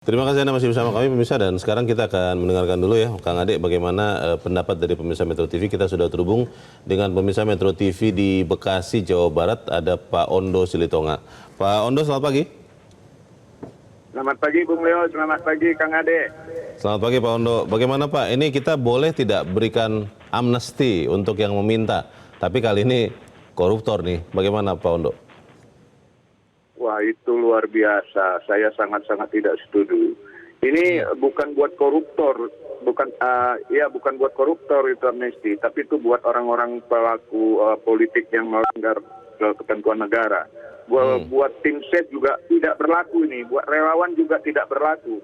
Terima kasih Anda masih bersama kami pemirsa, dan sekarang kita akan mendengarkan dulu ya Kang Ade bagaimana pendapat dari pemirsa Metro TV. Kita sudah terhubung dengan pemirsa Metro TV di Bekasi, Jawa Barat, ada Pak Ondo Silitonga. Pak Ondo, selamat pagi. Selamat pagi Bung Leo, selamat pagi Kang Ade. Selamat pagi Pak Ondo. Bagaimana Pak, ini kita boleh tidak berikan amnesti untuk yang meminta, tapi kali ini koruptor nih, bagaimana Pak Ondo? Wah, itu luar biasa. Saya sangat-sangat tidak setuju. Ini bukan buat koruptor, bukan buat koruptor itu amnesti, tapi itu buat orang-orang pelaku politik yang melanggar ketentuan negara. Buat tim ses juga tidak berlaku ini, buat relawan juga tidak berlaku.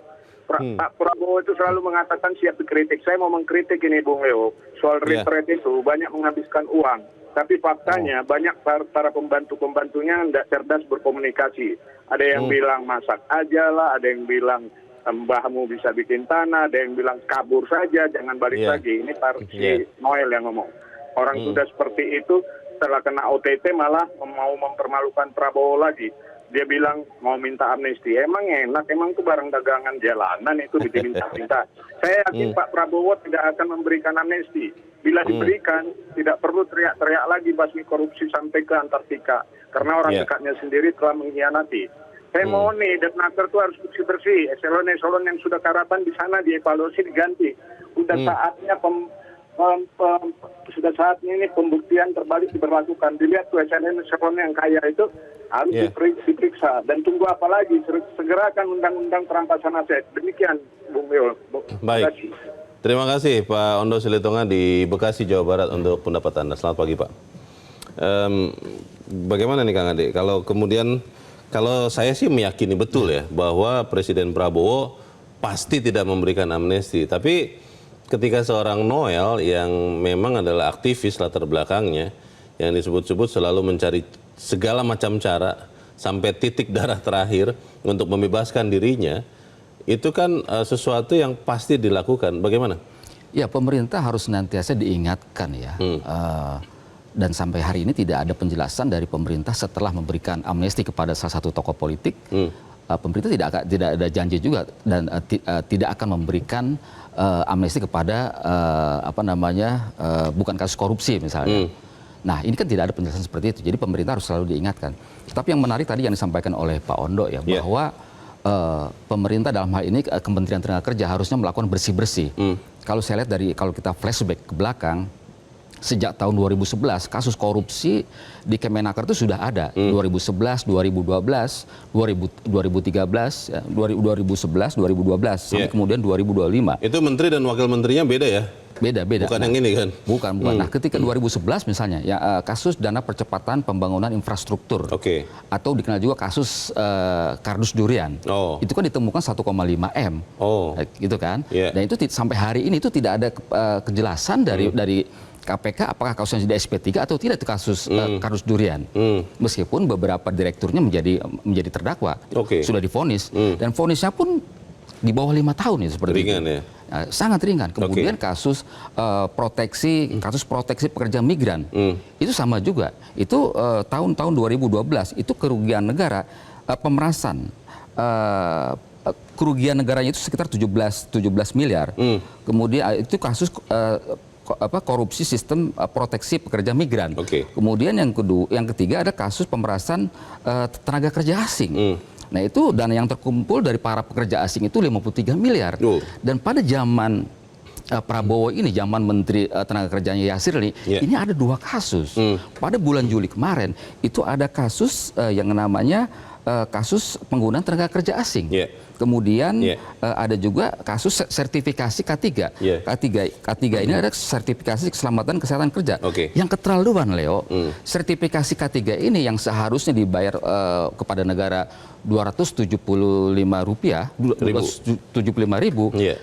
Pak Prabowo itu selalu mengatakan siap dikritik. Saya mau mengkritik ini Bung Leo, soal retret itu banyak menghabiskan uang. Tapi faktanya banyak para pembantu-pembantunya tidak cerdas berkomunikasi. Ada yang bilang masak aja lah, ada yang bilang mbahmu bisa bikin tanah, ada yang bilang kabur saja, jangan balik lagi. Ini si Noel yang ngomong. Orang sudah seperti itu, setelah kena OTT malah mau mempermalukan Prabowo lagi. Dia bilang mau minta amnesti. Emang enak, emang itu barang dagangan jalanan itu diminta-minta. Saya yakin Pak Prabowo tidak akan memberikan amnesti. Bila diberikan, tidak perlu teriak-teriak lagi basmi korupsi sampai ke Antartika. Karena orang dekatnya sendiri telah mengkhianati. Saya mau nih, Depnaker itu harus bersih-bersih. Eselon-eselon yang sudah karatan di sana dievaluasi, diganti. Udah saatnya sudah saatnya ini pembuktian terbalik diberlakukan. Dilihat tuh eselon yang kaya itu harus diperiksa. Dan tunggu apa lagi? Segerakan undang-undang perampasan aset. Demikian, Bung Leo. Baik. Terima kasih Pak Ondo Silitonga di Bekasi, Jawa Barat untuk pendapat Anda. Selamat pagi Pak. Bagaimana nih Kang Ade? Kalau kemudian, kalau saya sih meyakini betul ya bahwa Presiden Prabowo pasti tidak memberikan amnesti. Tapi ketika seorang Noel yang memang adalah aktivis latar belakangnya, yang disebut-sebut selalu mencari segala macam cara sampai titik darah terakhir untuk membebaskan dirinya, itu kan sesuatu yang pasti dilakukan. Bagaimana? Ya, pemerintah harus senantiasa diingatkan ya. Dan sampai hari ini tidak ada penjelasan dari pemerintah setelah memberikan amnesti kepada salah satu tokoh politik. Pemerintah tidak ada janji juga dan tidak akan memberikan amnesti kepada bukan kasus korupsi misalnya. Nah, ini kan tidak ada penjelasan seperti itu. Jadi pemerintah harus selalu diingatkan. Tapi yang menarik tadi yang disampaikan oleh Pak Ondo ya, bahwa pemerintah dalam hal ini Kementerian Tenaga Kerja harusnya melakukan bersih-bersih. Kalau saya lihat kalau kita flashback ke belakang, sejak tahun 2011 kasus korupsi di Kemenaker itu sudah ada. 2011, 2012, 2013, 2011, 2012 sampai kemudian 2025. Itu menteri dan wakil menterinya beda ya? Beda. Bukan yang ini kan? Bukan. Nah, ketika 2011 misalnya, ya kasus dana percepatan pembangunan infrastruktur, atau dikenal juga kasus kardus durian, itu kan ditemukan 1,5 M, gitu kan? Dan itu sampai hari ini itu tidak ada kejelasan dari KPK apakah kasusnya di SP3 atau tidak itu kasus kardus durian. Meskipun beberapa direkturnya menjadi terdakwa, sudah divonis, dan vonisnya pun di bawah 5 tahun ya seperti ringan, itu. Ya? Sangat ringan. Kemudian kasus proteksi pekerja migran itu sama juga. Itu tahun 2012 itu kerugian negara pemerasan kerugian negaranya itu sekitar 17 miliar. Kemudian itu kasus korupsi sistem proteksi pekerja migran. Kemudian yang ketiga ada kasus pemerasan tenaga kerja asing. Nah, itu dana yang terkumpul dari para pekerja asing itu 53 miliar. Dan pada zaman Prabowo ini, zaman Menteri Tenaga Kerjanya Yasir ini ada 2 kasus. Pada bulan Juli kemarin itu ada kasus yang namanya kasus penggunaan tenaga kerja asing. Kemudian ada juga kasus sertifikasi K3. K3 ini ada sertifikasi keselamatan kesehatan kerja. Yang keterlaluan, Leo, sertifikasi K3 ini yang seharusnya dibayar kepada negara Rp275.000,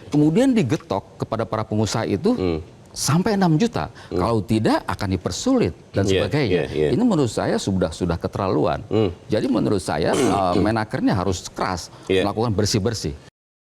kemudian digetok kepada para pengusaha itu sampai 6 juta. Kalau tidak akan dipersulit dan sebagainya. Ini menurut saya sudah keterlaluan. Jadi menurut saya Menakernya harus keras melakukan bersih-bersih.